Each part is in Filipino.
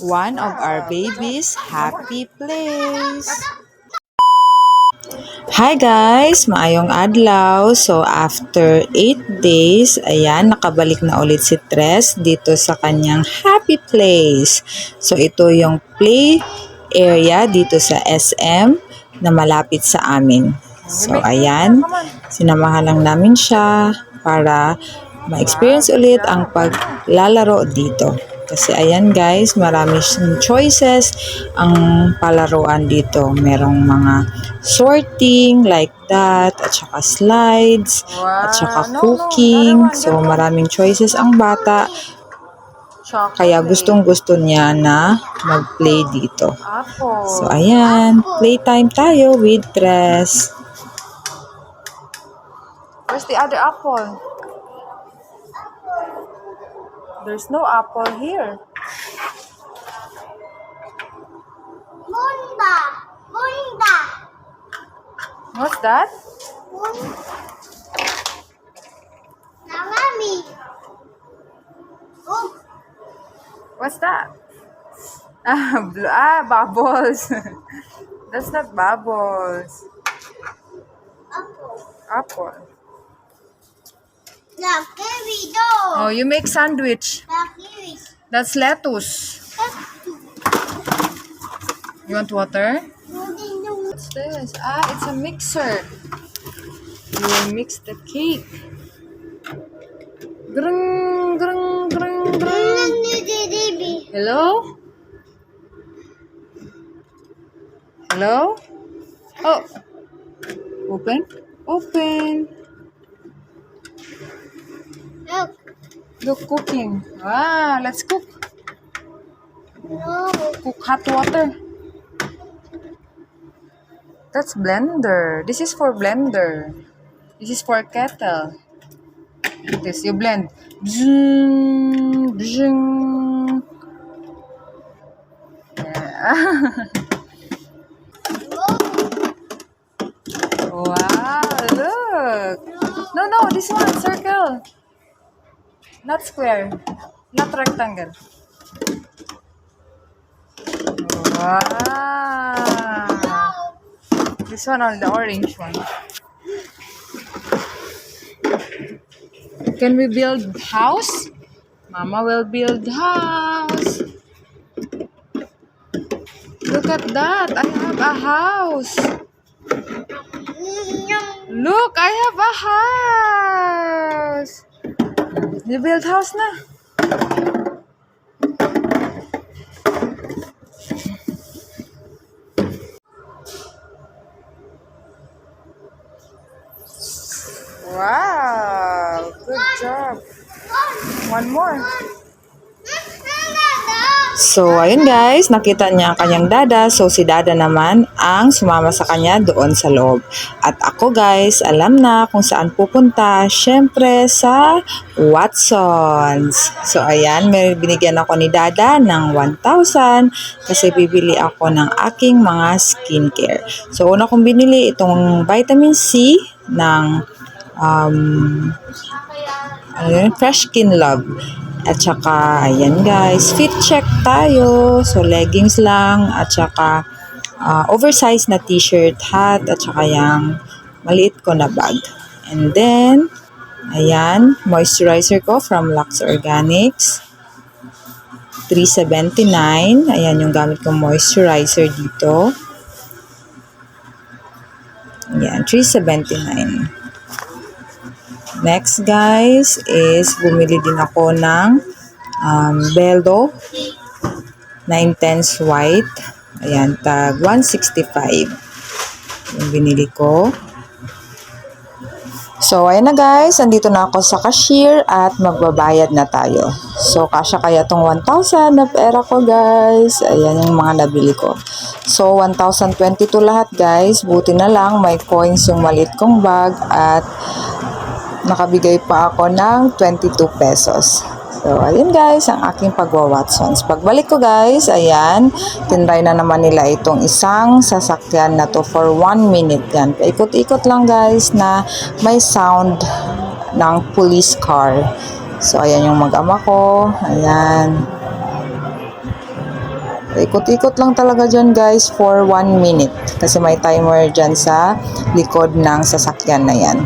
one of our baby's happy place. Hi guys! Maayong adlaw. So after 8 days, ayan, nakabalik na ulit si Tres dito sa kanyang happy place. So ito yung play area dito sa SM na malapit sa amin. So ayan, sinamahan lang namin siya para ma-experience ulit ang paglalaro dito. Kasi ayan guys, marami siyang choices ang palaruan dito. Merong mga sorting like that, at saka slides, at saka cooking. So maraming choices ang bata. Kaya gustong-gusto niya na mag-play dito. So ayan, playtime tayo with Tres. Where's the other apple? There's no apple here. Bunda. Bunda. What's that? Now, mommy. Oh, What's that? Bubbles. That's not bubbles. apple. Apple. Look, here we go. Oh, you make sandwich. Look, here is That's lettuce. You want water? What's this? It's a mixer. You will mix the cake. Grung, grung, grung, grung. Hello? Hello? Oh. Open? Open. Look. Look, cooking. Let's cook. No. Cook hot water. That's blender. This is for blender. This is for kettle. This, you blend. Bzing, bzing. Yeah. Wow, look. No, this one, circle. Not square. Not rectangle. Wow. This one on the orange one. Can we build house? Mama will build house. Look at that. I have a house. Look, I have a house. You build house na. Wow, good job. One more. So, ayun guys, nakita niya ang kanyang dada. So, si dada naman ang sumama sa kanya doon sa loob. At ako guys, alam na kung saan pupunta. Siyempre sa Watsons. So, ayan, may binigyan ako ni dada ng 1,000 kasi bibili ako ng aking mga skincare. So, una kong binili itong vitamin C ng Fresh Skin Love. At saka, ayan guys, fit check tayo. So, leggings lang. At saka, oversized na t-shirt, hat. At saka yung maliit ko na bag. And then, ayan, moisturizer ko from Lux Organics. $3.79. Ayan yung gamit kong moisturizer dito. Ayan, $3.79. Next guys is bumili din ako ng Beldo na Intense White. Ayan, tag 165 yung binili ko. So, ayan na guys, andito na ako sa cashier at magbabayad na tayo. So, kasya kaya tong 1,000 na pera ko guys. Ayan yung mga nabili ko. So, 1,022 lahat guys. Buti na lang may coins yung maliit kong bag at nakabigay pa ako ng 22 pesos. So, ayun guys, ang aking pagwa-Watsons. Pagbalik ko guys, ayan, tinry na naman nila itong isang sasakyan na to for 1 minute yan. Paikot-ikot lang guys na may sound ng police car. So, ayan yung mag-ama ko. Ayan. Ikot-ikot lang talaga dyan guys for 1 minute. Kasi may timer dyan sa likod ng sasakyan na yan.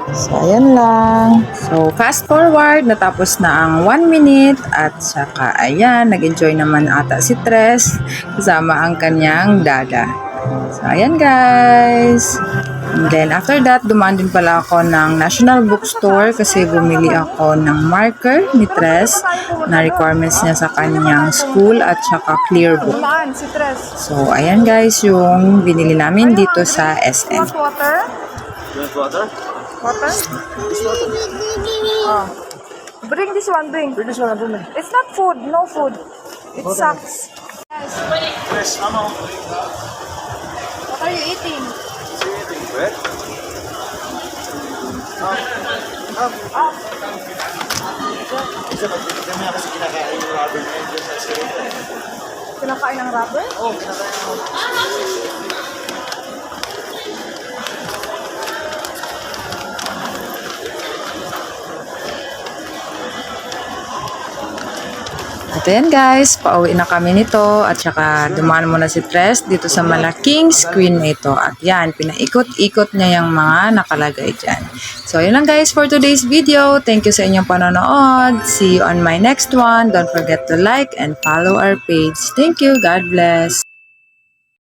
So, ayan lang. So, fast forward, natapos na ang 1 minute at saka, ayan, nag-enjoy naman ata si Tres kasama ang kanyang dada. So, ayan guys. And then, after that, dumaan din pala ako ng National Bookstore kasi bumili ako ng marker ni Tres na requirements niya sa kanyang school at saka clear book. Si Tres. So, ayan guys, yung binili namin dito sa SM. Water? You want water? Water? Oh. Bring this one, bring. Bring this one, bring me. It's not food, no food. It sucks. Yes, Mama. What are you eating? Bread? Isa magbibig kami kasi kinakain yung rubber na yun dyan sa escalator. Kinakain ng rubber? Oo, kinakain yung At ayan guys, pauwi na kami nito at saka dumaan muna si Tres dito sa malaking screen na ito. At yan, pinaikot-ikot niya yung mga nakalagay dyan. So yun lang guys for today's video. Thank you sa inyong panonood. See you on my next one. Don't forget to like and follow our page. Thank you. God bless.